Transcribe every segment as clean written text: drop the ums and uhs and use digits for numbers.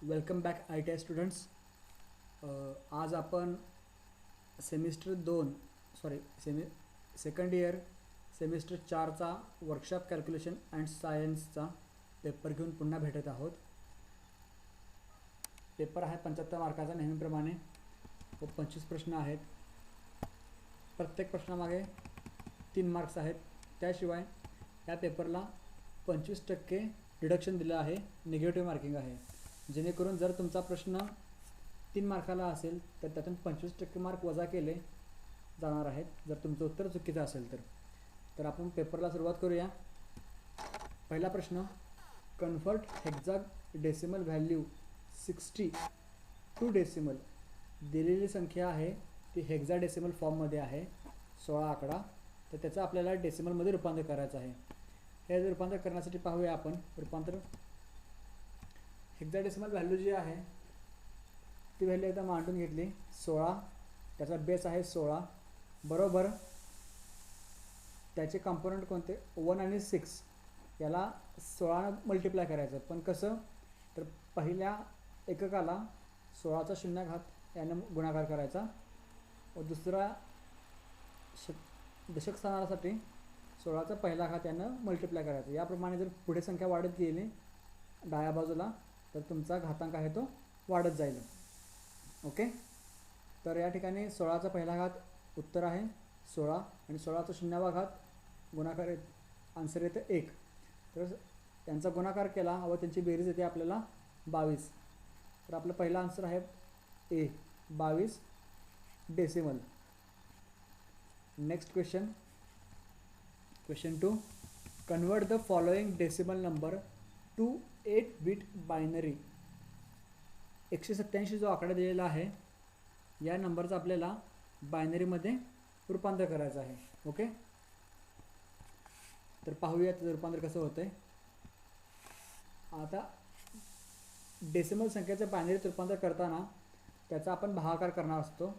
Welcome back ITI students. आज आपण second year semester 4चा वर्कशॉप कॅल्क्युलेशन अँड सायन्सचा पेपर घेऊन पुन्हा भेटत आहोत. पेपर आहे 75 मार्काचा नेहमीप्रमाणे व 25 प्रश्न आहेत. प्रत्येक प्रश्नामागे 3 मार्क्स आहेत. त्याशिवाय या पेपरला 25% डिडक्शन दिलं आहे, निगेटिव्ह मार्किंग आहे. जेणेकरून जर तुमचा प्रश्न 3 मार्काला असेल तर त्यातून 25% मार्क वजा केले जाणार आहेत जर तुमचं उत्तर चुकीचं असेल तर आपण पेपरला सुरुवात करूया. पहिला प्रश्न, convert hexadecimal value 60 to decimal. दिलेली संख्या आहे ती हेक्साडेसिमल फॉर्ममध्ये आहे, 16 आकडा, तर त्याचं आपल्याला डेसिमलमध्ये रूपांतर करायचं आहे. हे रूपांतर करण्यासाठी पाहूया आपण. रूपांतर हेक्साडेसिमल व्हॅल्यू जी आहे ती व्हॅल्यू एकदा मांडून घेतली. 16, त्याचा बेस आहे 16, बरोबर त्याचे कंपोनंट कोणते 1 आणि 6. याला 16 मल्टिप्लाय करायचं, पण कसं तर पहिल्या एककाला 16चा शून्य घात यानं गुणाकार करायचा व दुसरा दशक स्थानासाठी 16चा पहिला घात यानं मल्टिप्लाय करायचा. याप्रमाणे जर पुढे संख्या वाढत गेली डाव्या बाजूला तर तुमचा घातांक आहे तो वाढत जाईल. ओके, तर या ठिकाणी 16चा पहिला घात उत्तर आहे 16 आणि 16चा शून्यावा घात गुणाकार आन्सर येतं 1. तर त्यांचा गुणाकार केला व त्यांची बेरीज येते आपल्याला 22. तर आपला पहिला आन्सर आहे ए, 22 decimal. Next question, question 2, convert the following decimal number two 8 bit binary. 187 जो आकडा दिलेला आहे या नंबरचा आपल्याला बायनरीमध्ये रूपांतर करायचं आहे. ओके, तर पाहूया त्याचं रूपांतर कसं होतं आहे. आता डेसिमल संख्येचं बायनरीत रूपांतर करताना त्याचा आपण भागाकार करणार असतो.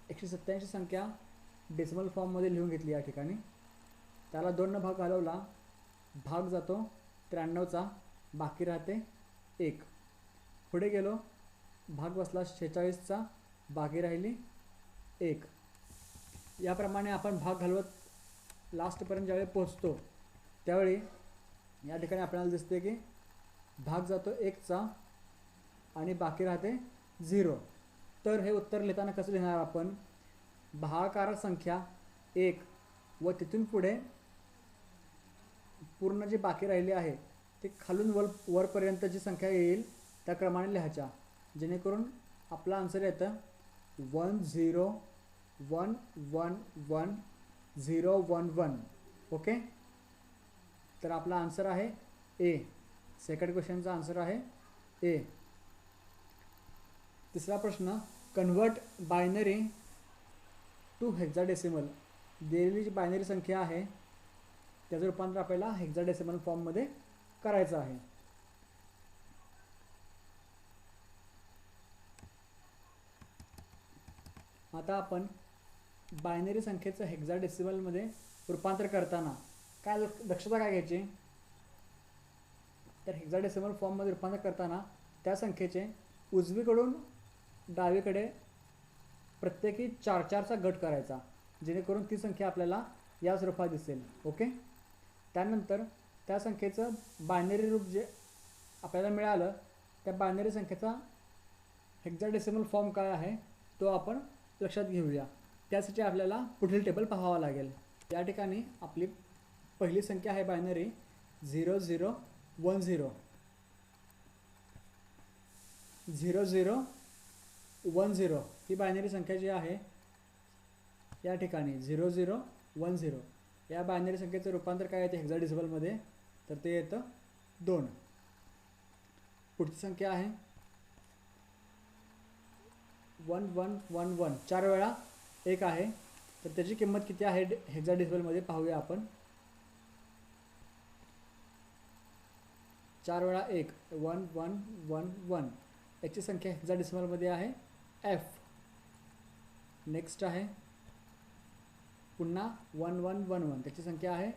187 संख्या डेसिमल फॉर्ममध्ये लिहून घेतली या ठिकाणी. त्याला 2 भाग घालवला, भाग जातो 93चा, बाकी राहते 1. पुढे गेलो, भाग बसला 46चा, बाकी राहिली 1. याप्रमाणे आपण भाग घालवत लास्टपर्यंत ज्यावेळी पोहोचतो त्यावेळी या ठिकाणी आपल्याला दिसते की भाग जातो 1चा आणि बाकी राहते 0. तर हे उत्तर लिहिताना कसं लिहिणार आपण, भागाकार संख्या 1 व तिथून पुढे पूर्ण जी बाकी राहिली आहे ते खालून वरपर्यंत जी संख्या येईल त्या क्रमाने लिहायच्या, जेणेकरून आपला आन्सर येतं 10111011. ओके, तर आपला आन्सर आहे ए. सेकंड क्वेश्चनचा आन्सर आहे ए. तिसरा प्रश्न, कन्वर्ट बायनरी टू हेक्साडेसिमल. दिलेली जी बायनरी संख्या आहे त्याचं रूपांतर आपल्याला हेक्साडेसिमल फॉर्ममध्ये करायचं आहे. आता आपण बायनरी संख्येचं हेक्साडेसिमलमध्ये रूपांतर करताना काय दक्षता काय घ्यायची, तर हेक्साडेसिमल फॉर्ममध्ये रूपांतर करताना त्या संख्येचे उजवीकडून डावीकडे प्रत्येकी 4-4चा गट करायचा, जेणेकरून ती संख्या आपल्याला या स्वरूपात दिसेल. ओके, त्यानंतर त्या संख्येचं बायनरी रूप जे आपल्याला मिळालं त्या बायनरी संख्येचा हेक्साडेसिमल फॉर्म काय आहे तो आपण लक्षात घेऊया. त्यासाठी आपल्याला पुढील टेबल पाहावा लागेल. या ठिकाणी आपली पहिली संख्या आहे बायनरी 0010. 0010 ही बायनरी संख्या जी आहे या ठिकाणी 0010 या बायनरी संख्येचं रूपांतर काय येते हेक्साडेसिमलमध्ये, तर ते येतं 2. पुढची संख्या आहे 1111, 4 वेळा 1 आहे, तर त्याची किंमत किती आहे हेक्साडेसिमलमध्ये पाहूया आपण. 4 वेळा 1 1111, याची संख्या हेक्साडेसिमलमध्ये आहे F. नेक्स्ट आहे पुन्हा 1111, त्याची संख्या आहे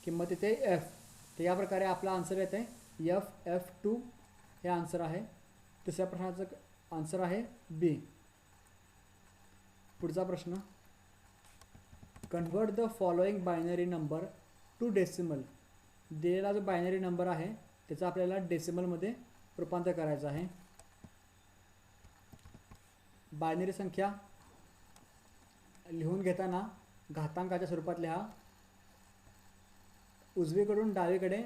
किंमत येते F. तर या प्रकारे आपला आन्सर येते FF2 हे आन्सर आहे. तिसऱ्या प्रश्नाचं आन्सर आहे बी. पुढचा प्रश्न, convert the following binary number two decimal. दिलेला जो बायनरी नंबर आहे त्याचा आपल्याला डेसिमलमध्ये रूपांतर करायचं आहे. बायनरी संख्या लिहून घेताना घातांकाच्या स्वरूपात लिहा. उजवीकडून डावीकडे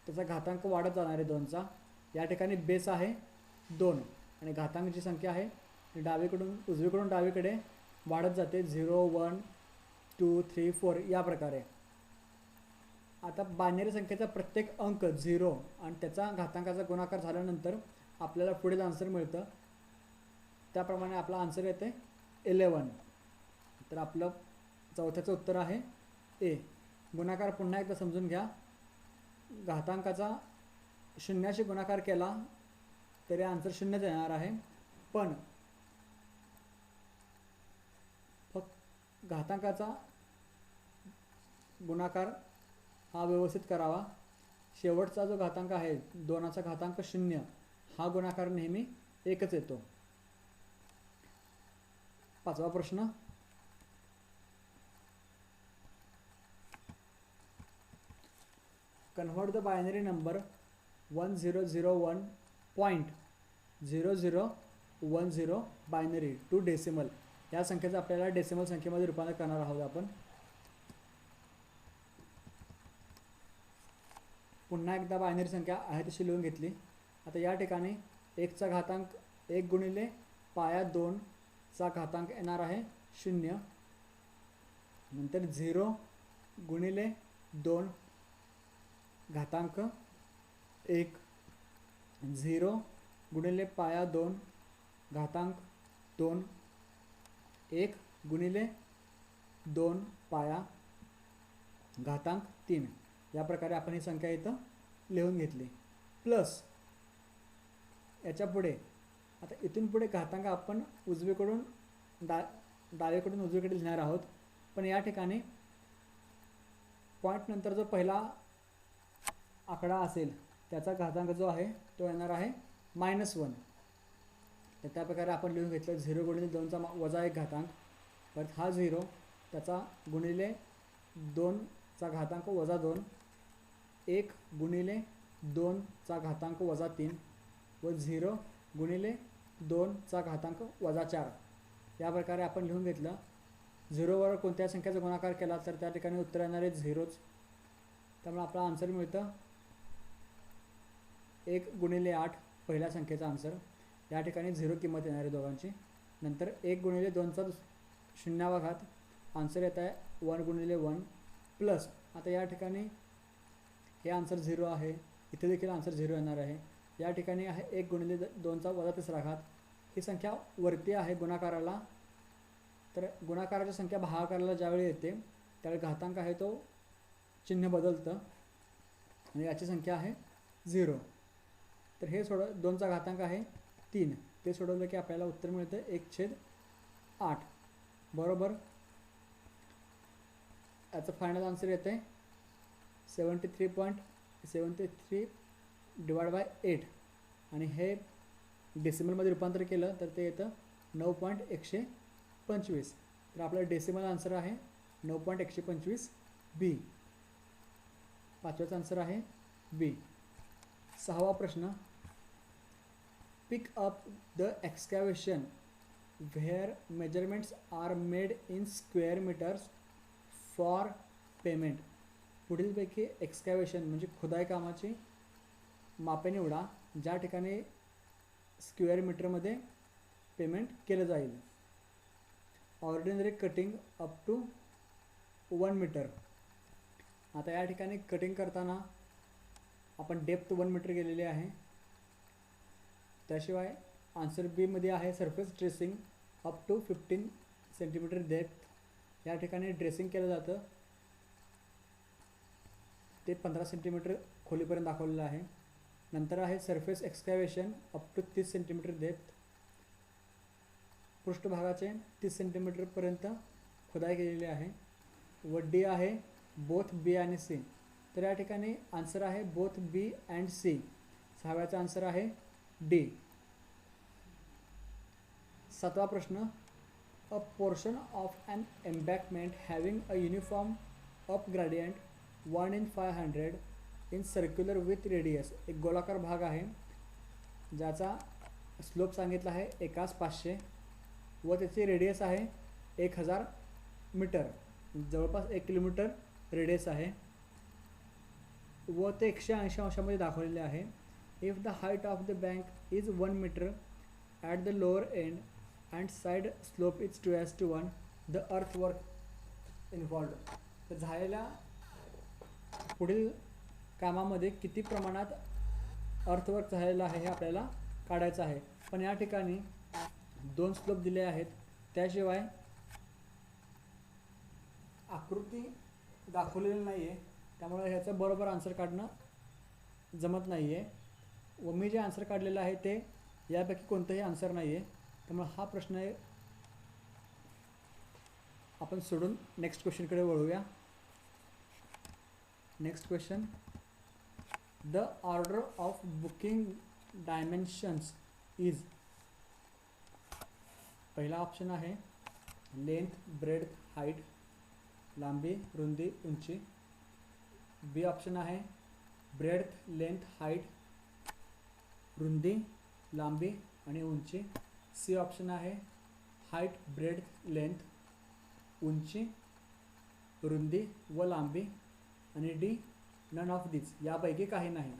त्याचा घातांक वाढत जाणार आहे 2चा. या ठिकाणी बेस आहे 2 आणि घातांकाची संख्या आहे उजवीकडून डावीकडे वाढत जाते 0, 1, 2, 3, 4 या प्रकारे. आता बायनरी संख्येचा प्रत्येक अंक 0 आणि त्याचा घातांकाचा गुणाकार झाल्यानंतर आपल्याला पुढील आन्सर मिळतं. त्याप्रमाणे आपला आन्सर येते 11. तर आपलं चौथ्याचं उत्तर आहे ए. गुणाकार पुन्हा एकदा समजून घ्या. घातांकाचा 0शी गुणाकार केला तरी आन्सर 0 येणार आहे, पण फक्त घातांकाचा गुणाकार हा व्यवस्थित करावा. शेवटचा जो घातांक आहे 2चा घातांक 0 हा गुणाकार नेहमी 1च येतो. 5वा प्रश्न, convert the binary number 1001.0010 binary to decimal. या संख्येचं आपल्याला डेसिमल संख्येमध्ये रूपांतर करणार आहोत आपण. पुन्हा एकदा बायनरी संख्या आहे तशी लिहून घेतली. आता या ठिकाणी 1चा घातांक 1 गुणिले पाया 2चा घातांक येणार आहे 0. नंतर 0 गुणिले 2 घातांक 1, 0 गुणिले पाया 2 घातांक 2, 1 गुणिले 2 पाया घातांक 3. या प्रकारे आपण ही संख्या इथं लिहून घेतली. प्लस याच्या पुढे आता इथून पुढे घातांक आपण उजवीकडून डावीकडून उजवीकडे लिहिणार आहोत. पण या ठिकाणी पॉईंट नंतर जो पहिला आकडा असेल त्याचा घातांक जो आहे तो येणार आहे -1. तर त्या प्रकारे आपण लिहून घेतलं 0 गुणिले 2चा वजा 1 घातांक, परत हा 0 त्याचा गुणिले 2चा घातांक वजा 2, 1 गुणिले 2चा घातांक वजा 3 व 0 गुणिले 2चा घातांक वजा 4. या प्रकारे आपण लिहून घेतलं. 0वर कोणत्या संख्येचा गुणाकार केला तर त्या ठिकाणी उत्तर येणार आहे 0च. त्यामुळे आपला आन्सर मिळतं 1 गुणिले 8 पहिल्या संख्येचा आन्सर. या ठिकाणी 0 किंमत येणार आहे दोघांची. नंतर 1 गुणिले 2चा 0वा घात आन्सर येत आहे 1 गुणिले 1 प्लस. आता या ठिकाणी हे आन्सर 0 आहे, इथे देखील आन्सर 0 येणार आहे. या ठिकाणी आहे 1 गुणिले 2चा वजा 3रा घात. ही संख्या वरती आहे गुणाकाराला, तर गुणाकाराची संख्या भागाकाराला ज्यावेळी येते त्यावेळी घातांक आहे तो चिन्ह बदलतं आणि याची संख्या आहे 0. तर हे 2चा घातांक आहे 3. ते सोडवलं की आपल्याला उत्तर मिळतं 1/8 बरोबर. याचं फायनल आन्सर येते 73.73 / 8 आणि हे डेसिमलमध्ये रूपांतर केलं तर ते येतं 9.125. तर आपलं डेसिमल आन्सर आहे 9.125 बी. 5वाचा आन्सर आहे बी. 6वा प्रश्न, pick up the excavation where measurements are made in square metres for payment. पुढीलपैकी एक्सकॅव्हेशन म्हणजे खुदाई कामाची मापे निवडा ज्या ठिकाणी स्क्वेअर मीटरमध्ये पेमेंट केलं जाईल. Ordinary cutting up to 1 metre. आता या ठिकाणी कटिंग करताना आपण डेप्थ 1 मीटर गेलेली आहे. त्याशिवाय आन्सर बी मध्ये आहे surface dressing up to 15 centimetre depth. या ठिकाणी ड्रेसिंग केलं जातं ते 15 सेंटीमीटर खोलीपर्यंत दाखवलेलं आहे. नंतर आहे surface excavation up to 30 centimetre depth. पृष्ठभागाचे 30 सेंटीमीटरपर्यंत खुदाई केलेली आहे. व डी आहे बोथ बी आणि सी. तर या ठिकाणी आन्सर आहे बोथ बी अँड सी. 6व्याचा आन्सर आहे डी. 7वा प्रश्न, a portion of an embankment having a uniform up gradient 1/500 in circular with radius. एक गोलाकार भाग आहे ज्याचा स्लोप सांगितला आहे 1/500 व त्याची रेडियस आहे 1000 मीटर, जवळपास 1 किलोमीटर रेडियस आहे व ते 180 अंशामध्ये दाखवलेले आहे. If the height of the bank is 1 metre at the lower end and side slope is 2:1 the earthwork involved. तर झालेल्या पुढील कामामध्ये किती प्रमाणात अर्थवर्क झालेला आहे हे आपल्याला काढायचं आहे. पण या ठिकाणी 2 स्लोप दिले आहेत, त्याशिवाय आकृती दाखवलेली नाही आहे, त्यामुळे ह्याचं बरोबर आन्सर काढणं जमत नाही आहे व मी जे आन्सर काढलेलं आहे ते यापैकी कोणतंही आन्सर नाही आहे. त्यामुळे हा प्रश्न आपण सोडून नेक्स्ट क्वेश्चनकडे वळूया. Next question, the order of booking dimensions is. पहिला ऑप्शन आहे लेंथ, ब्रेड्थ, हाईट, लांबी, रुंदी, उंची. बी ऑप्शन आहे ब्रेड्थ, लेंथ, हाईट, रुंदी, लांबी आणि उंची. सी ऑप्शन आहे हाईट, ब्रेड्थ, लेंथ, उंची, रुंदी व लांबी. आणि डी नन ऑफ दिस, यापैकी काही नाही.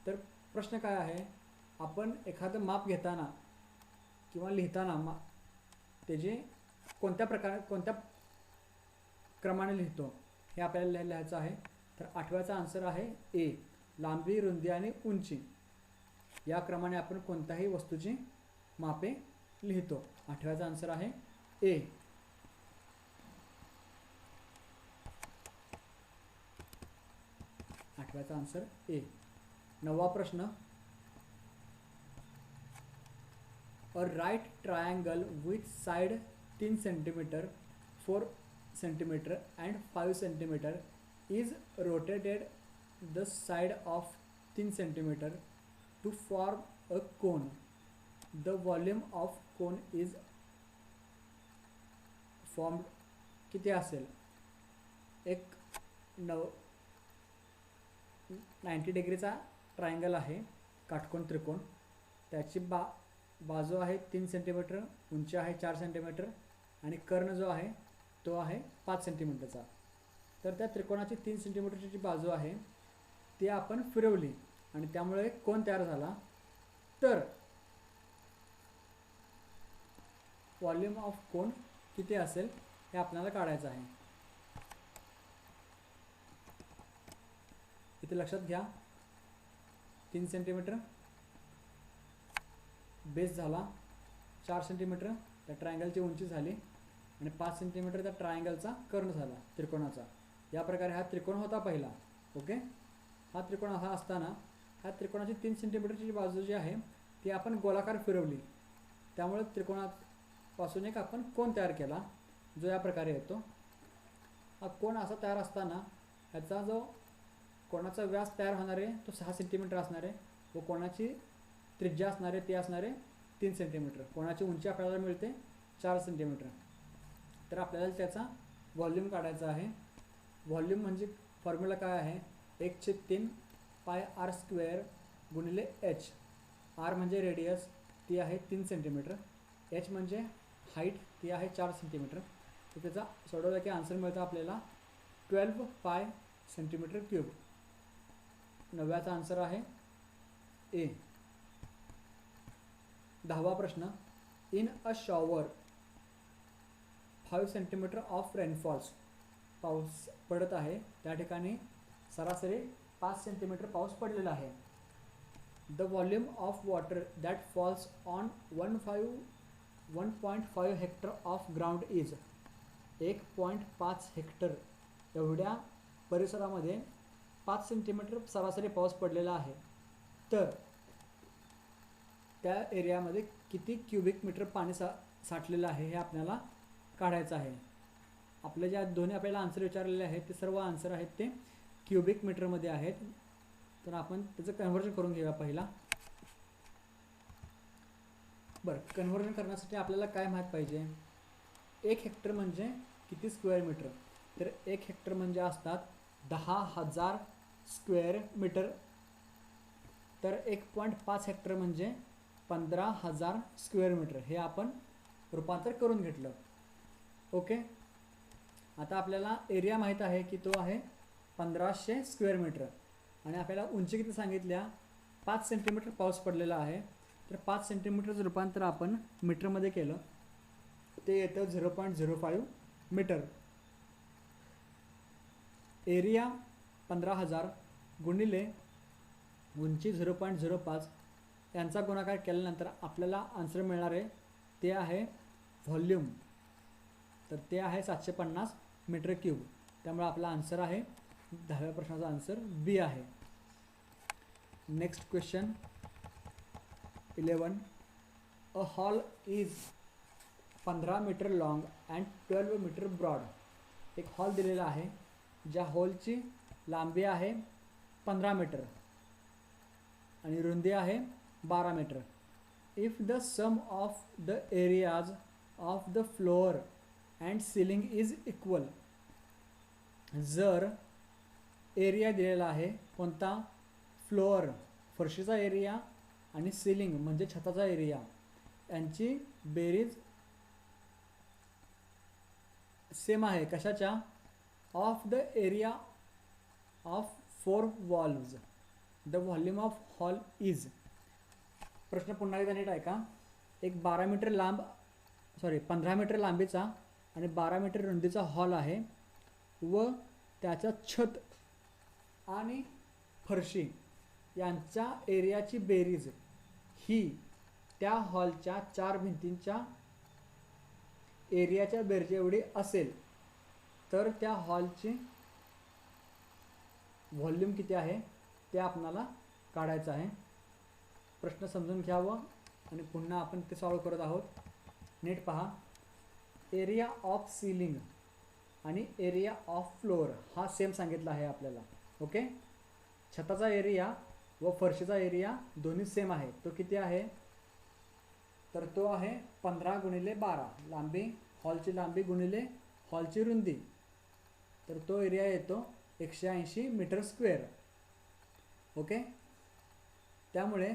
तर प्रश्न काय आहे, आपण एखादं माप घेताना किंवा लिहिताना त्याचे कोणत्या क्रमाने लिहितो हे आपल्याला लिहायचं आहे. तर 8व्याचा आन्सर आहे ए, लांबी, रुंदी आणि उंची या क्रमाने आपण कोणत्याही वस्तूची मापे लिहितो. 8व्याचा आन्सर आहे ए. 8व्याचा आन्सर ए. 9वा प्रश्न, a right triangle with side 3 centimetre, 4 centimetre and 5 centimetre is rotated the side of 3 centimeter to form a cone. The volume of cone is formed किती असेल. एक 90 डिग्रीचा ट्रायंगल आहे, काटकोन त्रिकोण. त्याची बाजू आहे 3 सेंटीमीटर, उंची आहे 4 सेंटीमीटर आणि कर्ण जो आहे तो आहे 5 सेंटीमीटरचा. तर त्या त्रिकोणाची 3 सेंटीमीटरची जी बाजू आहे ती आपण फिरवली आणि त्यामुळे कोन तयार झाला. तर व्हॉल्यूम ऑफ कोन किती असेल हे आपल्याला काढायचं आहे. इथे लक्षात घ्या, 3 सेंटीमीटर बेस झाला, 4 सेंटीमीटर त्या ट्रायंगलची उंची झाली आणि 5 सेंटीमीटर त्या ट्रायंगलचा कर्ण झाला त्रिकोणाचा. या प्रकारे हा त्रिकोण होता पहिला. ओके, हा त्रिकोण असा असताना ह्या त्रिकोणाची 3 सेंटीमीटरची बाजू जी आहे ती आपण गोलाकार फिरवली, त्यामुळे त्रिकोणापासून एक आपण कोन तयार केला जो या प्रकारे येतो. हा कोन असा तयार असताना ह्याचा जो कोणाचा व्यास तयार होणार आहे तो 6 सेंटीमीटर असणार आहे व कोणाची त्रिज्या असणार आहे ती असणार आहे 3 सेंटीमीटर. कोणाची उंची आपल्याला मिळते 4 सेंटीमीटर. तर आपल्याला त्याचा व्हॉल्यूम काढायचा आहे. व्हॉल्यूम म्हणजे फॉर्म्युला काय आहे, 1/3 पाय आर स्क्वेअर गुणिले एच. आर म्हणजे रेडियस ती आहे 3 सेंटीमीटर, एच म्हणजे हाईट ती आहे 4 सेंटीमीटर. तर त्याचा सोडवला की आन्सर मिळतं आपल्याला 12 पाय सेंटीमीटर क्यूब. 9व्याचा आन्सर आहे ए. 10वा प्रश्न, in a shower 5 centimetre of rainfalls. पाऊस पडत आहे, त्या ठिकाणी सरासरी 5 सेंटीमीटर पाऊस पडलेला आहे. The volume of water that falls on 1.5 hectare of ground is. 1.5 hectare एवढ्या परिसरामध्ये 5 सेंटीमीटर सरासरी पाऊस पडलेला आहे. तर त्या एरियामध्ये किती क्युबिक मीटर पाणी साठलेलं आहे हे आपल्याला काढायचं आहे. आपले ज्या दोन्ही आपल्याला आन्सर विचारलेले आहेत ते सर्व आन्सर आहेत ते क्युबिक मीटरमध्ये आहेत. तर आपण त्याचं कन्व्हर्जन करून घेऊया. पहिला बरं, कन्व्हर्जन करण्यासाठी आपल्याला काय माहीत पाहिजे? 1 हेक्टर म्हणजे किती स्क्वेअर मीटर? तर 1 हेक्टर म्हणजे असतात 10,000 स्क्वेअर मीटर. तर 1.5 हेक्टर म्हणजे 15,000 स्क्वेअर मीटर. हे आपण रूपांतर करून घेतलं. ओके, आता आपल्याला एरिया माहीत आहे की तो आहे 1500 स्क्वेअर मीटर आणि आपल्याला उंची किती सांगितल्या? 5 सेंटीमीटर पाऊस पडलेला आहे. तर 5 सेंटीमीटरचं रूपांतर आपण मीटरमध्ये केलं, ते येतं 0.05 मीटर. एरिया 15,000 गुणिले उंची 0.05 यांचा गुणाकार केल्यानंतर आपल्याला आन्सर मिळणार आहे ते आहे व्हॉल्यूम. तर ते आहे 750 मीटर क्यूब. त्यामुळे आपला आन्सर आहे 10व्या प्रश्नाचा आन्सर बी आहे. Next question 11. A hall is 15 metre long and 12 metre broad. एक हॉल दिलेला आहे ज्या हॉलची लांबी आहे 15 मीटर आणि रुंदी आहे 12 metre. If the sum of the areas of the floor and ceiling is equal. जर एरिया दिलेला आहे कोणता? फ्लोअर फरशीचा एरिया आणि सिलिंग म्हणजे छताचा एरिया, यांची बेरीज सेम आहे. कशाच्या? Of the area of 4 walls the volume of hall is. प्रश्न पुन्हा एकदा नीट ऐका. एक 15 मीटर लांबीचा आणि 12 मीटर रुंदीचा हॉल आहे व त्याच्या छत आणि फरशी यांच्या एरियाची बेरीज ही त्या हॉलच्या 4 भिंतींच्या एरियाच्या बेरजे एवढी असेल तर त्या हॉलची व्हॉल्यूम किती आहे ते आपणाला काढायचं आहे. प्रश्न समजून घ्यावं आणि पुन्हा आपण ते सॉल्व करत आहोत. नीट पहा. एरिया ऑफ सिलिंग आणि एरिया ऑफ फ्लोअर हा सेम सांगितला आहे आपल्याला. ओके, छताचा एरिया व फरशीचा एरिया दोन्ही सेम आहे. तो किती आहे? तर तो आहे 15 गुणिले 12. लांबी, हॉलची लांबी गुणिले हॉलची रुंदी, तर तो एरिया येतो 180 मीटर स्क्वेअर. ओके, त्यामुळे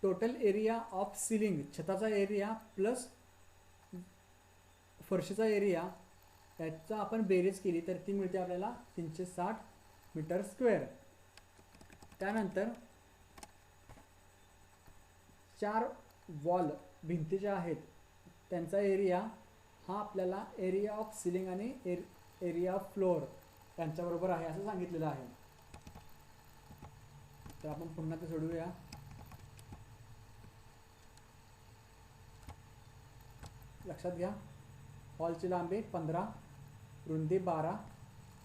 टोटल एरिया ऑफ सिलिंग छताचा एरिया प्लस फरशीचा एरिया याचा आपण बेरीज केली तर ती मिळते आपल्याला 360 मीटर स्क्वेअर. त्यानंतर 4 वॉल भिंती आहेत त्यांचा एरिया हा आपल्याला एरिया ऑफ सिलिंग आणि एरिया ऑफ फ्लोअर यांच्याबरोबर आहे असं सांगितलेलं आहे. तर आपण पुन्हा ते सोडवूया. लक्षात घ्या, हॉलची लांबी 15, रुंदी 12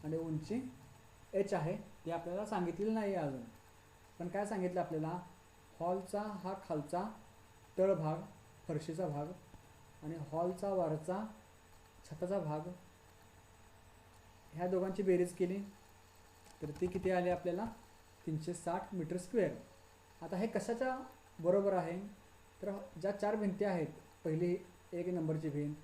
आणि उंची h आहे. ते आपल्याला सांगितलेलं नाही आहे अजून. पण काय सांगितलं आपल्याला? हॉलचा हा खालचा तळभाग फरशीचा भाग आणि हॉलचा वरचा छताचा भाग ह्या दोघांची बेरीज केली तर ती किती आली आपल्याला? 360 मीटर स्क्वेअर. आता हे कशाच्या बरोबर आहे? तर ज्या 4 भिंती आहेत, पहिली 1 नंबरची भिंत,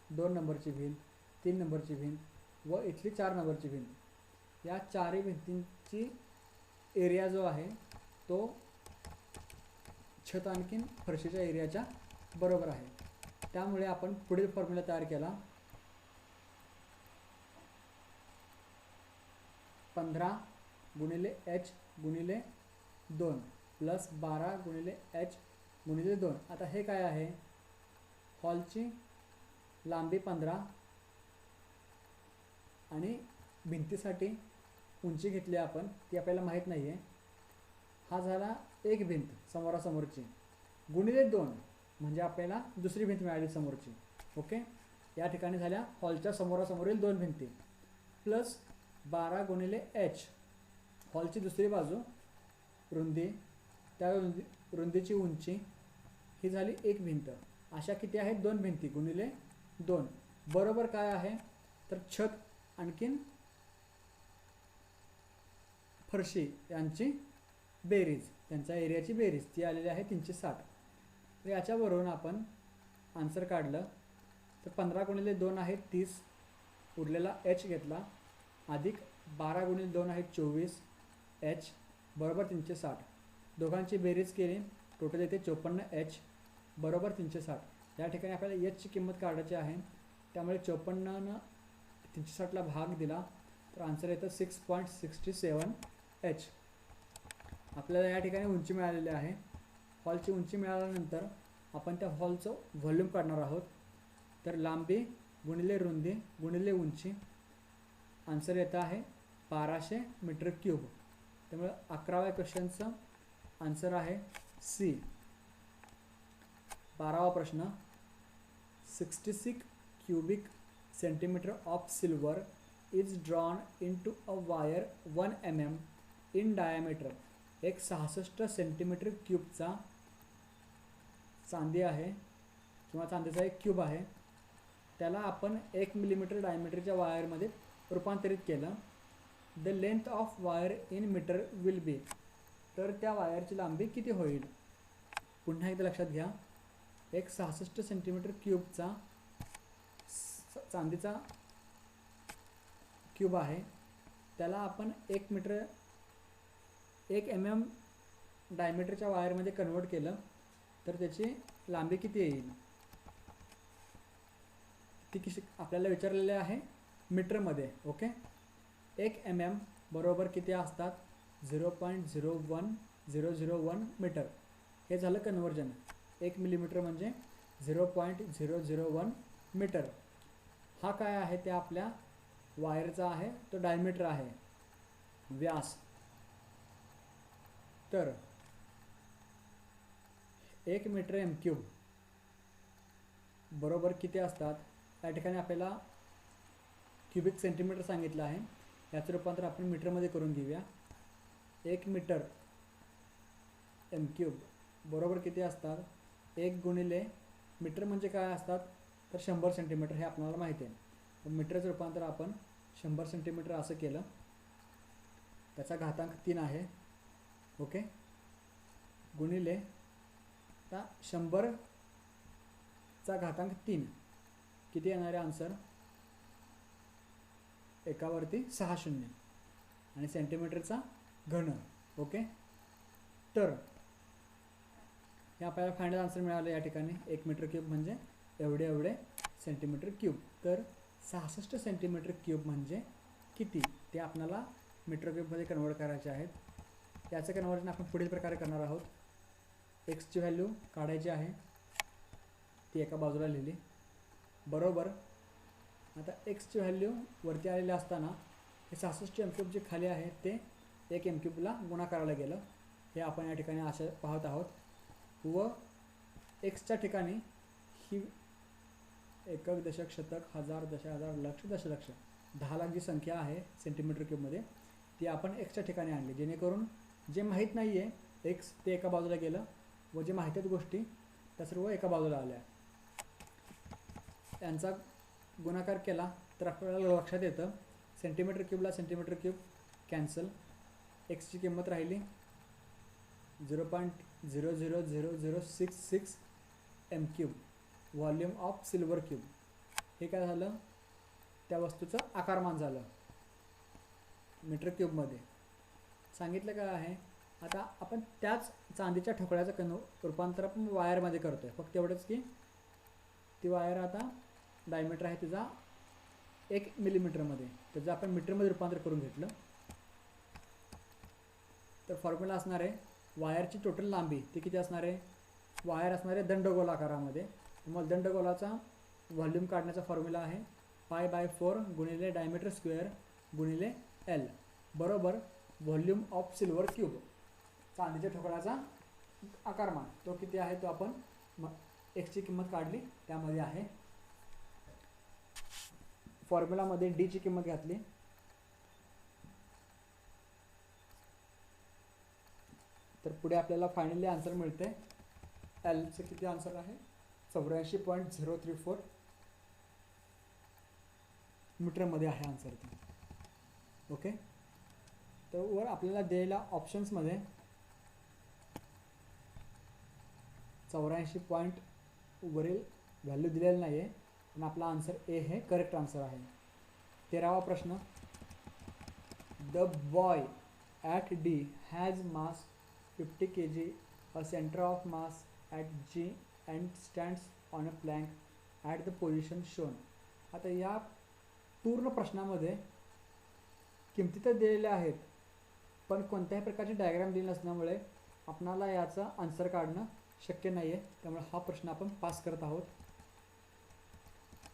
2 नंबरची भिंत, 3 नंबरची भिंत व इथली 4 नंबरची भिंत, या 4ही भिंतींची एरिया जो आहे तो छत आणखीन फरशीच्या एरियाच्या बरोबर आहे. त्यामुळे आपण पुढील फॉर्म्युला तयार केला. 15 गुणिले h गुणिले 2 प्लस 12 गुणिले h गुणिले 2. आता हे काय आहे? हॉलची लांबी 15 आणि भिंतीसाठी उंची घेतली आपण, ती आपल्याला माहीत नाही आहे. हा झाला एक भिंत समोरासमोरची गुणिले 2 म्हणजे आपल्याला दुसरी भिंत मिळाली समोरची. ओके, या ठिकाणी झाल्या हॉलच्या समोरासमोरील 2 भिंती प्लस 12 गुणिले h हॉलची दुसरी बाजू रुंदी, त्या रुंदीची उंची, ही झाली एक भिंत. अशा किती आहेत? 2 भिंती गुणिले 2 बरोबर काय आहे? तर छत आणखीन फरशी यांची बेरीज, त्यांच्या एरियाची बेरीज ती आलेली आहे 360. तर याच्यावरून आपण आन्सर काढलं तर 15 गुणिले 2 आहे 30, उरलेला एच घेतला, अधिक 12 गुणिले 2 आहे 24 एच बरोबर 360. दोघांची बेरीज केली, टोटल येते 54 एच बरोबर 360. या ठिकाणी आपल्याला एचची किंमत काढायची आहे, त्यामुळे 54 360ला भाग दिला तर आन्सर येतं 6.67 एच. आपल्याला या ठिकाणी उंची मिळालेली आहे. हॉलची उंची मिळाल्यानंतर आपण त्या हॉलचं व्हॉल्यूम काढणार आहोत. तर लांबी गुणिले रुंदी गुणिले उंची, आन्सर येतं आहे 1200 मीटर क्यूब. त्यामुळे 11व्या क्वेश्चनचं आन्सर आहे सी. 12वा प्रश्न, 66 cubic centimetre of silver is drawn into a wire 1 mm in diameter. एक 66 सेंटीमीटर क्यूबचा चांदी आहे किंवा चांदीचा एक क्यूब आहे, त्याला आपण 1 मिलीमीटर डायमीटरच्या वायरमध्ये रूपांतरित केलं. The length of wire in metre will be. तर त्या वायरची लांबी किती होईल? पुन्हा एकदा लक्षात घ्या, एक 66 सेंटीमीटर क्यूबचा चांदीचा क्यूब आहे, त्याला आपण 1 mm डायमीटरच्या वायरमध्ये कन्वर्ट केलं तर त्याची लांबी किती येईल? ती किती आपल्याला विचारलेले आहे मीटरमध्ये. ओके, 1 mm बरोबर किती असतात? 0.01001 मीटर. हे झालं कन्वर्जन. 1 मिलीमीटर म्हणजे 0.001 मीटर. हा काय आहे? ते आपल्या वायरचा आहे, तो डायमीटर आहे, व्यास. तर 1 मीटर एम क्यूब बरोबर किती असतात? या ठिकाणी आपल्याला क्यूबिक सेंटीमीटर सांगितलं आहे, याचं रूपांतर आपण मीटरमध्ये करून घेऊया. 1 मीटर एम क्यूब बरोबर किती असतात? 1 गुणिले मीटर म्हणजे काय असतात? तर 100 सेंटीमीटर. हे आपल्याला माहिती आहे. तर मीटरचं रूपांतर आपण 100 सेंटीमीटर असं केलं, त्याचा घातांक 3 आहे. ओके, गुणिले आता 100चा घातांक 3 किती येणार आहे आन्सर? एकावरती 6 शून्य आणि सेंटीमीटरचा घन. ओके, तर हे आपल्याला फायनल आन्सर मिळालं या ठिकाणी. 1 मीटर क्यूब म्हणजे एवढे सेंटीमीटर क्यूब. तर 66 सेंटीमीटर क्यूब म्हणजे किती ते आपल्याला मीटर क्यूबमध्ये कन्वर्ट करायचे आहेत. याचं कन्वर्जन आपण पुढील प्रकारे करणार आहोत. एक्सची व्हॅल्यू काढायची आहे, ती एका बाजूला लिहिली बरोबर. आता एक्सची व्हॅल्यू वरती आलेली असताना हे 66 एम क्यूब जे खाली आहे ते 1 एम क्यूबला गुणाकाराला गेलं, हे आपण या ठिकाणी असे पाहत आहोत. व एक्सच्या ठिकाणी ही एकक, दशक, शतक, हजार, दशहजार, लक्ष, दशलक्ष 10 लाख जी संख्या आहे सेंटीमीटर क्यूबमध्ये, ती आपण एक्सच्या ठिकाणी आणली, जेणेकरून जे माहीत नाही आहे एक्स ते एका बाजूला गेलं व जे माहीत आहेत गोष्टी त्या सर्व एका बाजूला आल्या. यांचा गुणाकार केला तर आपल्याला लक्षात येतं सेंटीमीटर क्यूबला सेंटीमीटर क्यूब कॅन्सल, एक्सची किंमत राहिली 0.00066 M cube volume of silver cube. हे काय झालं? त्या वस्तूचं आकारमान झालं मीटर क्यूबमध्ये. सांगितलं काय आहे? आता आपण त्याच चांदीच्या ठोकळ्याचं रूपांतर आपण वायरमध्ये करतो आहे. फक्त एवढंच की ती वायर आता डायमीटर आहे तिचा 1 मिलीमीटरमध्ये, त्याचं आपण मीटरमध्ये रूपांतर करून घेतलं. तर फॉर्म्युला असणार आहे वायरची टोटल लांबी ती किती असणार आहे? वायर असणार आहे दंडगोल आकारामध्ये. मग दंडगोलाचा व्हॉल्यूम काढण्याचा फॉर्म्युला आहे π/4 गुणिले डायमीटर स्क्वेअर गुणिले एल बरोबर व्हॉल्यूम ऑफ सिल्वर क्यूब. चांदीच्या ठोकळ्याचा आकारमान तो किती आहे तो आपण एक्सची किंमत काढली, त्यामध्ये आहे. फॉर्म्युलामध्ये डी ची किंमत घातली, तर पुढे आपल्याला फायनली आन्सर मिळते. एलचं किती आन्सर आहे? 84.034 मीटरमध्ये आहे आन्सर ते. ओके, तर वर आपल्याला दिलेल्या ऑप्शन्समध्ये 84 पॉईंट वरील व्हॅल्यू दिलेलं नाही आहे, पण आपला आन्सर ए हे करेक्ट आन्सर आहे. 13वा प्रश्न. The boy at D has mass 50 kg, a centre of mass at G and stands on a plank at the position shown. आता या पूर्ण प्रश्नामध्ये किमती तर दिलेल्या आहेत, पण कोणत्याही प्रकारची डायग्राम दिली नसल्यामुळे आपणाला याचा आन्सर काढणं शक्य नाही आहे, त्यामुळे हा प्रश्न आपण पास करत आहोत.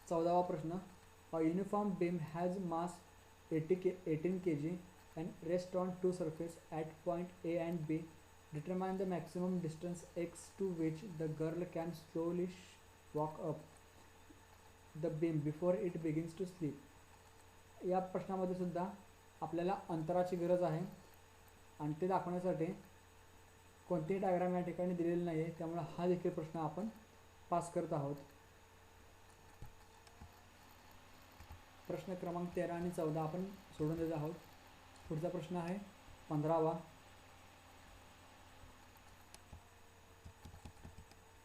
14वा प्रश्न. A uniform beam has mass 18 kg and rest on two surfaces at point A and B. Determine the maximum distance x to which the girl can slowly walk up the beam before it begins to sleep. या प्रश्नामध्ये सुद्धा आपल्याला अंतराची गरज आहे आणि ते दाखवण्यासाठी कोणतेही डायग्राम या ठिकाणी दिलेले नाही आहे, त्यामुळे हा देखील प्रश्न आपण पास करत आहोत. प्रश्न क्रमांक 13 आणि 14 आपण सोडून देत आहोत. पुढचा प्रश्न आहे 15वा.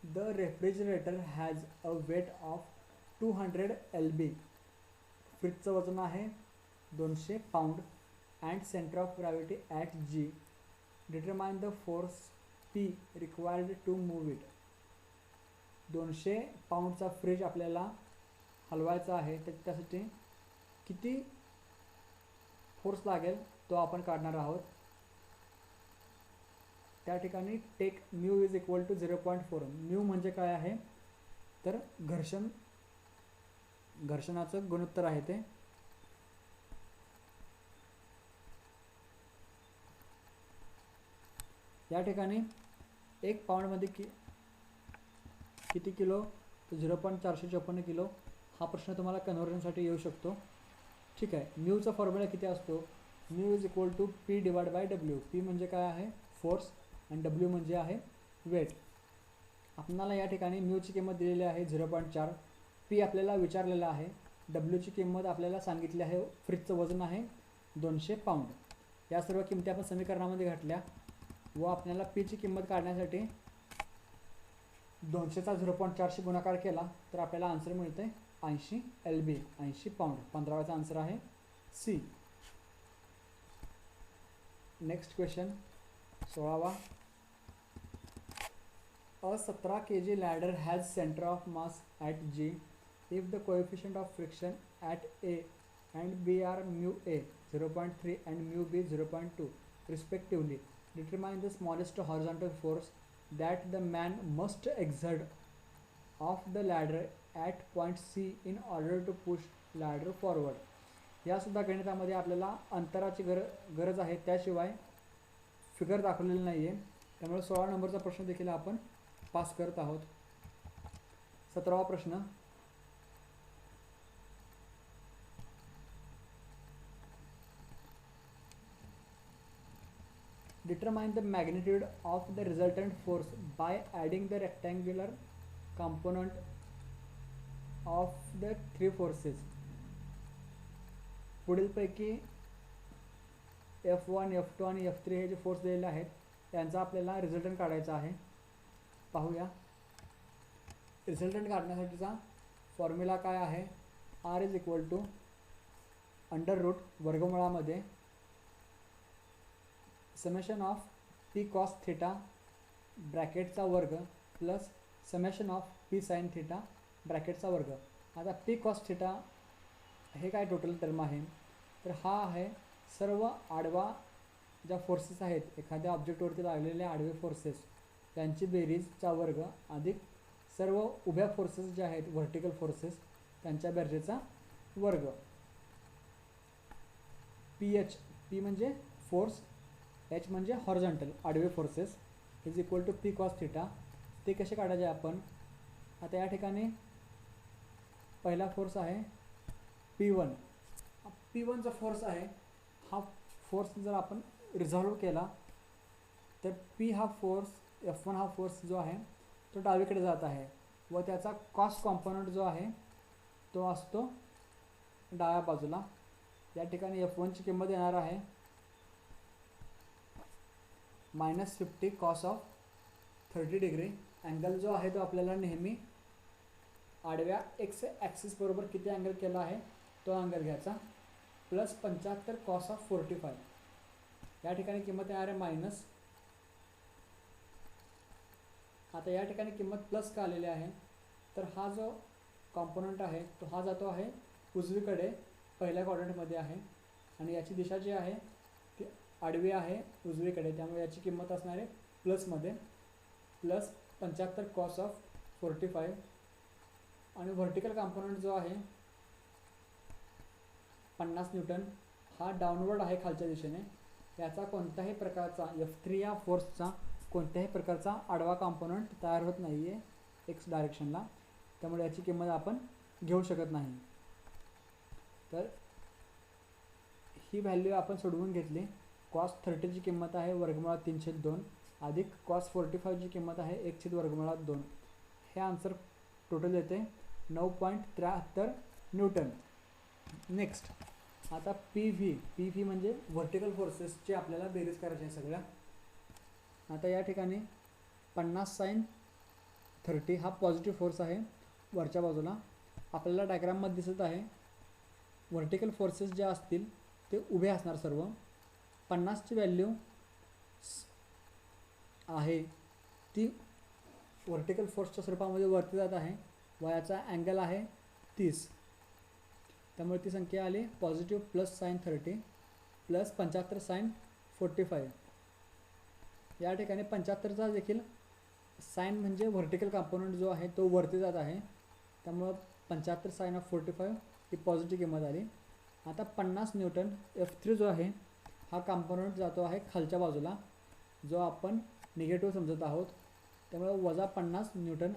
The refrigerator has a weight of 200 lb. फ्रीजचं वजन आहे 200 pound and centre of gravity at G. Determine the force P required to move it. 200 पाऊंडचा फ्रीज आपल्याला हलवायचा आहे, तर त्यासाठी किती फोर्स लागेल तो आपण काढणार आहोत. त्या ठिकाणी take mu is equal to 0.4. Mu म्हणजे काय आहे तर घर्षणाचं गुणोत्तर आहे ते. या ठिकाणी 1 पाऊंडमध्ये किती किलो तर 0.454 किलो. हा प्रश्न तुम्हाला कन्व्हर्जनसाठी येऊ शकतो. ठीक आहे. म्यूचा फॉर्म्युला किती असतो. Mu is equal to P divide by W. P म्हणजे काय आहे फोर्स आणि डब्ल्यू म्हणजे आहे वेट. आपल्याला या ठिकाणी म्यूची किंमत दिलेली आहे 0.4. पी आपल्याला विचारलेला आहे. डब्ल्यूची किंमत आपल्याला सांगितली आहे. फ्रीजचं वजन आहे 200 पाऊंड. या सर्व किमती आपण समीकरणामध्ये घातल्या व आपल्याला पीची किंमत काढण्यासाठी 200चा 0.4शी गुणाकार केला तर आपल्याला आन्सर मिळते 80 lb, 80 पाऊंड. 15वाचा आन्सर आहे सी. नेक्स्ट क्वेश्चन 16वा. A 17 kg ladder has centre of mass at G. If the coefficient of friction at A and B are mu A 0.3 and mu B 0.2 respectively, determine the smallest horizontal force that the man must exert off the ladder at point C in order to push ladder forward. या सुद्धा गणितामध्ये आपल्याला अंतराची गरज आहे, त्याशिवाय figure दाखवलेली नाही आहे, त्यामुळे 16 नंबरचा प्रश्न देखील आपण पास करत आहोत. 17वा प्रश्न. Determine the magnitude of the resultant force by adding the rectangular component of the three forces. पुढीलपैकी F1, F2 आणि F3 हे जे फोर्स दिलेले आहेत यांचा आपल्याला रिझल्टंट काढायचा आहे. पाहूया. रिझल्टंट काढण्यासाठीचा फॉर्म्युला काय आहे. R is equal to under root वर्गमुळामध्ये summation of P cos theta ब्रॅकेटचा वर्ग plus summation of P sine theta ब्रॅकेटचा वर्ग. आता पी कॉस थिटा हे काय टोटल टर्म आहे तर हा आहे सर्व आडवा ज्या फोर्सेस आहेत एखाद्या ऑब्जेक्टवरती लागलेले आडवे फोर्सेस त्यांची बेरीजचा वर्ग अधिक सर्व उभ्या फोर्सेस ज्या आहेत व्हर्टिकल फोर्सेस त्यांच्या बेरजेचा वर्ग. पी एच, पी म्हणजे फोर्स, एच म्हणजे हॉरिझॉन्टल आडवे forces is equal to P cos theta. ते कसे काढायचे आपण. आता या ठिकाणी पहिला फोर्स आहे P1. P1चा फोर्स आहे. हा फोर्स जर आपण रिझॉल्व केला तर P हा फोर्स F1 हा फोर्स जो आहे तो डावीकडे जात आहे व त्याचा कॉस कॉम्पोनंट जो आहे तो असतो डाव्या बाजूला. या ठिकाणी F1ची किंमत येणार आहे -50 कॉस ऑफ 30 डिग्री. अँगल जो आहे तो आपल्याला नेहमी आडव्या एक्स ॲक्सिस बरोबर किती अँगल केला आहे तो अँगल घ्यायचा, प्लस 75 कॉस ऑफ 45. या ठिकाणी किंमत येणार आहे मायनस. आता या ठिकाणी किंमत प्लस का आलेली आहे, तर हा जो कॉम्पोनंट आहे तो हा जातो आहे उजवीकडे, पहिल्या क्वाड्रंटमध्ये आहे, आणि याची दिशा जी आहे ती आडवी आहे उजवीकडे, त्यामुळे याची किंमत असणार आहे प्लसमध्ये, प्लस 75 कॉस ऑफ 45. आणि व्हर्टिकल कॉम्पोनंट जो आहे 50 न्यूटन हा डाऊनवर्ड आहे खालच्या दिशेने. याचा कोणत्याही प्रकारचा F3 या फोर्सचा कोणत्याही प्रकारचा आडवा कॉम्पोनंट तयार होत नाही आहे एक्स डायरेक्शनला, त्यामुळे याची किंमत आपण घेऊ शकत नाही. तर ही व्हॅल्यू आपण सोडवून घेतली. कॉस 30ची किंमत आहे वर्गमुळात 3/2 अधिक कॉस 45ची किंमत आहे 1/2. हे आन्सर टोटल येते 9.73 न्यूटन. नेक्स्ट आता पी व्ही म्हणजे व्हर्टिकल फोर्सेसची आपल्याला बेरीज करायची आहे सगळ्या. आता या ठिकाणी 50 sin 30 हा पॉझिटिव्ह फोर्स आहे वरच्या बाजूला. आपल्याला डायग्राममध्ये दिसत आहे व्हर्टिकल फोर्सेस ज्या असतील ते उभे असणार सर्व. 50ची व्हॅल्यू आहे ती व्हर्टिकल फोर्सच्या स्वरूपामध्ये वरती जात आहे व याचा अँगल आहे 30. त्यामुळे ती संख्या आली positive plus sin 30 plus 75 sin 45. या ठिकाणी 75चा देखील साइन म्हणजे व्हर्टिकल कॉम्पोनंट जो आहे तो वरती जात आहे, त्यामुळं 75 sin of 45 ही पॉझिटिव्ह किंमत आली. आता 50 न्यूटन F3 जो आहे हा कॉम्पोनंट जातो आहे खालच्या बाजूला, जो आपण निगेटिव्ह समजत आहोत, त्यामुळे वजा 50 न्यूटन.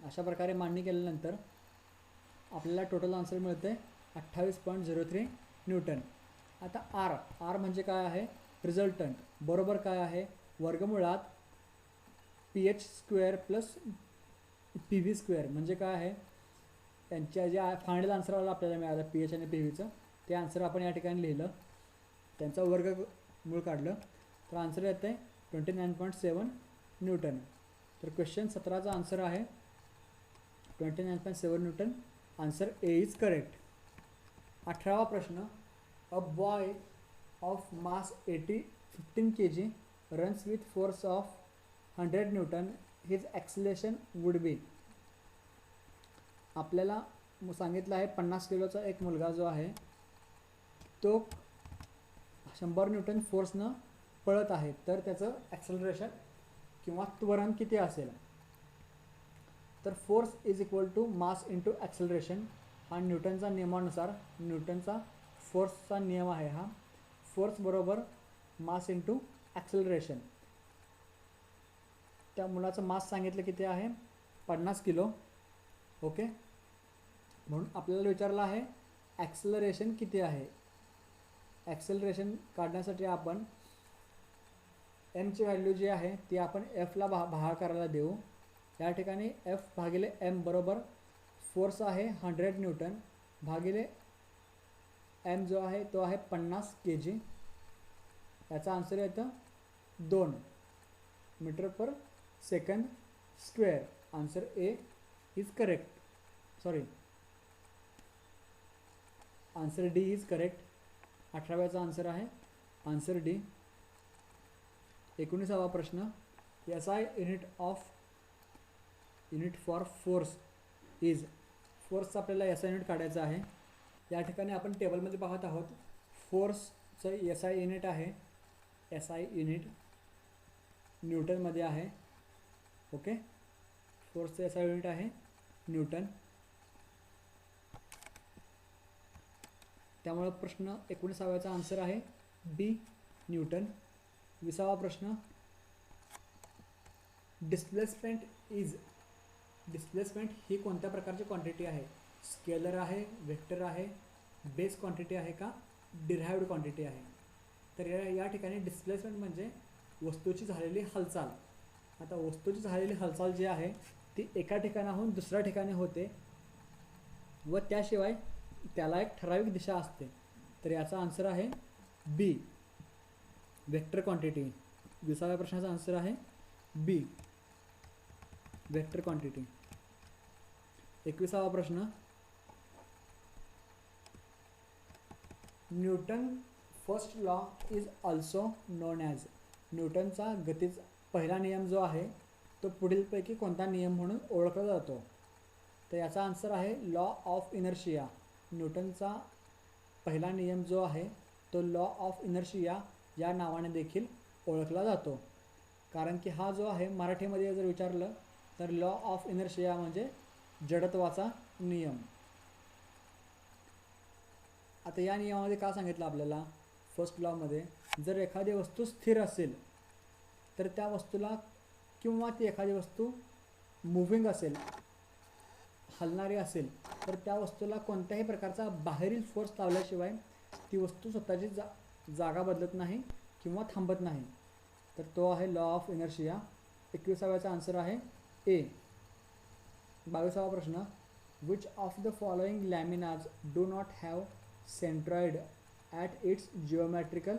अशा प्रकारे मांडणी केल्यानंतर आपल्याला टोटल आन्सर मिळते 28.03 न्यूटन. आता आर म्हणजे काय आहे, रिझल्टंट बरोबर काय आहे, वर्गमुळात PH² प्लस PV² म्हणजे काय आहे, त्यांच्या जे फायनल आन्सर आपल्याला मिळालं PH आणि PVचं ते आन्सर आपण या ठिकाणी लिहिलं, त्यांचा वर्गमूळ काढलं, तर आन्सर येतं आहे 29.7 न्यूटन. तर क्वेश्चन 17चा आन्सर आहे 29.7 newton. Answer A is correct. 18वा प्रश्न, a boy of mass 15 kg runs with force of 100 newton, his acceleration would be. आपल्याला सांगितलं आहे 50 किलोचा एक मुलगा जो आहे तो 100 न्यूटन फोर्सनं पळत आहे, तर त्याचं ॲक्सेलरेशन किंवा त्वरण किती असेल. तर force is equal to mass into acceleration हा न्यूटनचा नियमानुसार, न्यूटनचा फोर्सचा नियम आहे हा. फोर्स बरोबर मास इंटू ॲक्सेलरेशन. त्या मुलाचं मास सांगितलं किती आहे 50 किलो. ओके, म्हणून आपल्याला विचारलं आहे ॲक्सेलरेशन किती आहे. ॲक्सेलरेशन काढण्यासाठी आपण एमची व्हॅल्यू जी आहे ती आपण एफला भागाकाराला देऊ. या ठिकाणी एफ भागिले एम बरोबर फोर्स आहे 100 न्यूटन भागिले एम जो आहे तो आहे 50 kg. याचा आन्सर येतं 2 metre per second square. Answer A is correct. Sorry, answer D is correct. 18व्याचा आन्सर आहे आन्सर डी. 19वा प्रश्न, SI unit for force is. फोर्सचा आपल्याला SI युनिट काढायचं आहे. या ठिकाणी आपण टेबलमध्ये पाहत आहोत फोर्सचं SI युनिट आहे, SI युनिट न्यूटनमध्ये आहे. ओके, फोर्सचं SI युनिट आहे न्यूटन. त्यामुळे प्रश्न 19व्याचा आन्सर आहे बी न्यूटन. 20वा प्रश्न, डिस्प्लेसमेंट इज. डिस्प्लेसमेंट ही कोणत्या प्रकारची क्वांटिटी आहे, स्केलर आहे, वेक्टर आहे, बेस क्वांटिटी आहे का डिराइव्ड क्वांटिटी आहे. तर या ठिकाणी डिस्प्लेसमेंट म्हणजे वस्तूची झालेली हालचाल. आता वस्तूची झालेली हालचाल जी आहे ती एका ठिकाणाहून दुसऱ्या ठिकाणी होते व त्याशिवाय त्याला एक ठराविक दिशा असते. तर याचा आन्सर आहे बी वेक्टर क्वांटिटी. 20व्या प्रश्नाचा आन्सर आहे बी वेक्टर क्वांटिटी. 21वा प्रश्न, Newton first law is also known as, न्यूटनचा गतीचा पहिला नियम जो आहे तो पुढीलपैकी कोणता नियम म्हणून ओळखला जातो? तर याचा आन्सर आहे लॉ ऑफ इनर्शिया. न्यूटनचा पहिला नियम जो आहे तो लॉ ऑफ इनर्शिया या नावाने देखील ओळखला जातो. कारण की हा जो आहे मराठीमध्ये जर विचारलं तर लॉ ऑफ इनर्शिया म्हणजे जडत्वाचा नियम. आता या नियमामध्ये का सांगितलं आपल्याला, फर्स्ट लॉमध्ये जर एखादी वस्तू स्थिर असेल तर त्या वस्तूला किंवा ती एखादी वस्तू मुव्हिंग असेल, हलणारी असेल, तर त्या वस्तूला कोणत्याही प्रकारचा बाहेरील फोर्स लावल्याशिवाय ती वस्तू स्वतःची जागा बदलत नाही किंवा थांबत नाही. तर तो आहे लॉ ऑफ इनर्शिया. 21वाचा आन्सर आहे ए. 22वा प्रश्न, which of the following laminas do not have centroid at its geometrical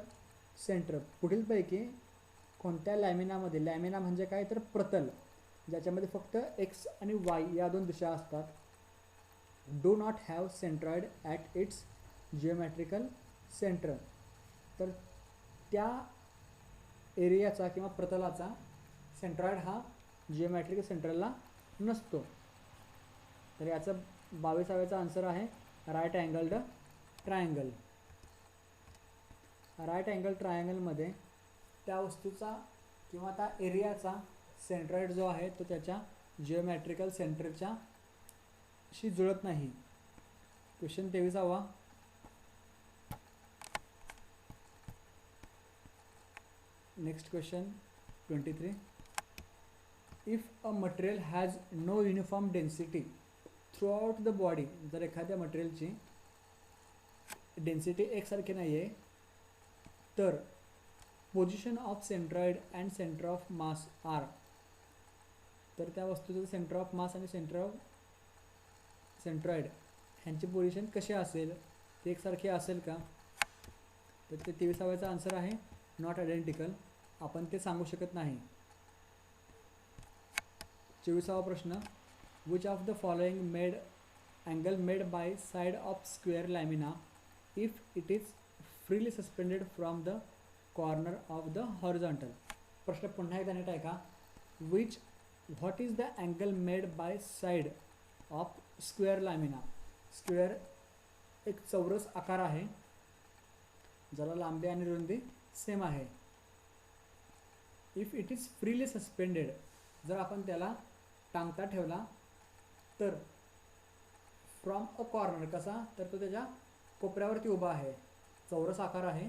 centre, पुढीलपैकी कोणत्या लॅमिनामध्ये, लॅमिना म्हणजे काय तर प्रतल, ज्याच्यामध्ये फक्त एक्स आणि वाय या दोन दिशा असतात, do not have centroid at its geometrical centre, तर त्या एरियाचा किंवा प्रतलाचा सेंट्रॉइड हा जिओमॅट्रिकल सेंटरला नसतो. तर याचं 22वाचा आन्सर आहे राईट अँगल्ड ट्रायंगल. राईट अँगल ट्रायंगलमध्ये त्या वस्तूचा किंवा त्या एरियाचा सेंट्रॉइड जो आहे तो त्याच्या जिओमॅट्रिकल सेंटरच्या शी जुळत नाही. क्वेश्चन 23वा, next question 23, if a material has no uniform density throughout the body, जर एखाद्या मटेरियलची डेन्सिटी एकसारखी नाही आहे तर position of centroid and centre of mass are, तर त्या वस्तूचं सेंटर ऑफ मास आणि सेंटर ऑफ सेंट्रॉइड ह्यांची पोझिशन कशी असेल, ते एकसारखी असेल का? तर ते 23वाचा आन्सर आहे नॉट आयडेंटिकल, आपण ते सांगू शकत नाही. 24वा प्रश्न, which of the following made angle made by side of square lamina if it is freely suspended from the corner of the horizontal. प्रश्न पुन्हा एकदा नीट ऐका. What is the angle made by side of square lamina. Square एक चौरस आकार आहे ज्याला लांबी आणि रुंदी सेम आहे. If it is freely suspended, जर आपण त्याला टांगता ठेवला तर फ्रॉम अ कॉर्नर, कसा तर तो त्याच्या कोपऱ्यावरती उभा आहे, चौरस आकार आहे,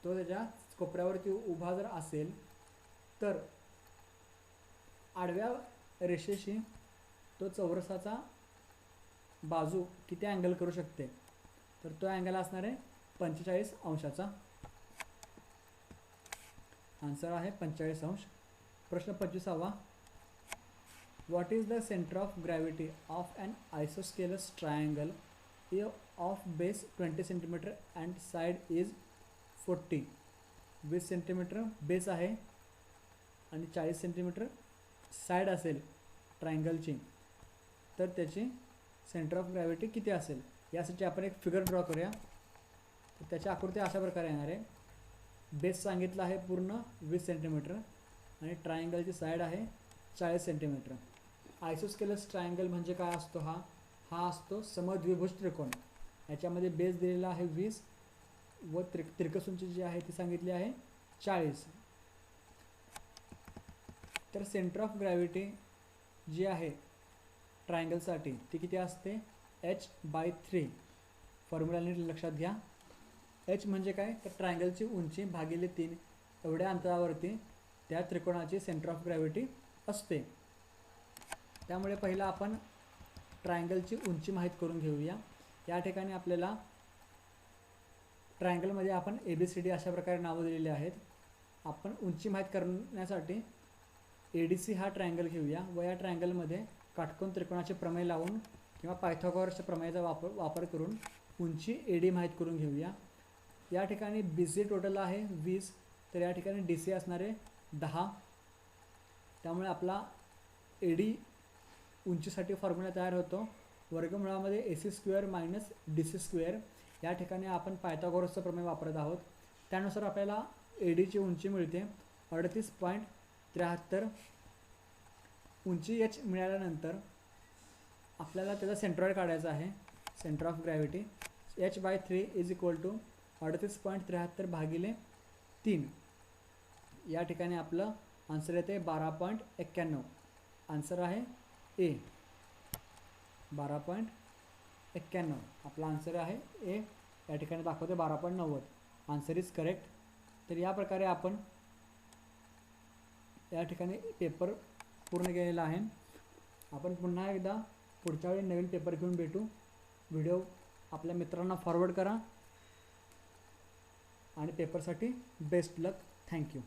तो त्याच्या कोपऱ्यावरती उभा जर असेल तर आडव्या रेषेशी तो चौरसाचा बाजू किती अँगल करू शकते, तर तो अँगल असणार आहे 45 अंशाचा. आन्सर आहे 45 अंश. प्रश्न 25वा, what is the centre of gravity of an isosceles triangle of base 20 centimetre and side is 40. 20 centimetre base आहे आणि 40 सेंटीमीटर साइड असेल ट्रायंगलची, तर त्याची सेंटर ऑफ ग्रॅव्हिटी किती असेल. यासाठी आपण एक फिगर ड्रॉ करूया. तर त्याची आकृती अशा प्रकारे येणार आहे. बेस सांगितला आहे पूर्ण 20 सेंटीमीटर आणि ट्रायंगलची साइड आहे 40 सेंटीमीटर. आयसोस्केलस ट्रायंगल म्हणजे काय असतो, हा असतो समद्विभुज त्रिकोण. याच्यामध्ये बेस दिलेला आहे 20 व तिरकस उंची जी आहे ती सांगितली आहे 40. तर सेंटर ऑफ ग्रॅव्हिटी जी आहे ट्रायंगलसाठी ती किती असते, h/3. फॉर्म्युला नीट लक्षात घ्या. h म्हणजे काय तर ट्रायंगलची उंची भागिले 3 एवढ्या अंतरावरती त्या त्रिकोणाची सेंटर ऑफ ग्रॅव्हिटी असते. त्यामुळे पहिला आपण ट्रायंगलची उंची माहीत करून घेऊया. या ठिकाणी आपल्याला ट्रायंगलमध्ये आपण ABCD अशा प्रकारे नावं दिलेली आहेत. आपण उंची माहीत करण्यासाठी ADC हा ट्रायंगल घेऊया व या ट्रायंगलमध्ये काटकोन त्रिकोणाचे प्रमेय लावून किंवा पायथागोरसच्या प्रमेयाचा वापर करून उंची AD माहीत करून घेऊया. या ठिकाणी BC टोटल आहे 20, तर या ठिकाणी DC असणार आहे 10. त्यामुळे आपला AD उंचीसाठी फॉर्म्युला तयार होतो वर्गमुळामध्ये AC square minus DC square या ठिकाणी आपण पायथागोरसचं प्रमेय वापरत आहोत. त्यानुसार आपल्याला ADची उंची मिळते 38.73. उंची h मिळाल्यानंतर आपल्याला त्याचा सेंट्रॉइड काढायचा आहे. Centre of gravity h/3 is equal to 38.73 भागिले 3. या ठिकाणी आपलं आन्सर येते 12.91. आन्सर आहे ए 12.91. आपला आन्सर आहे ए. या ठिकाणी दाखवते 12.90. Answer is correct. तर या प्रकारे आपण या ठिकाणी पेपर पूर्ण केलेला आहे. आपण पुन्हा एकदा पुढच्या वेळी नवीन पेपर घेऊन भेटू. व्हिडिओ आपल्या मित्रांना फॉरवर्ड करा आणि पेपरसाठी बेस्ट लक. थँक्यू.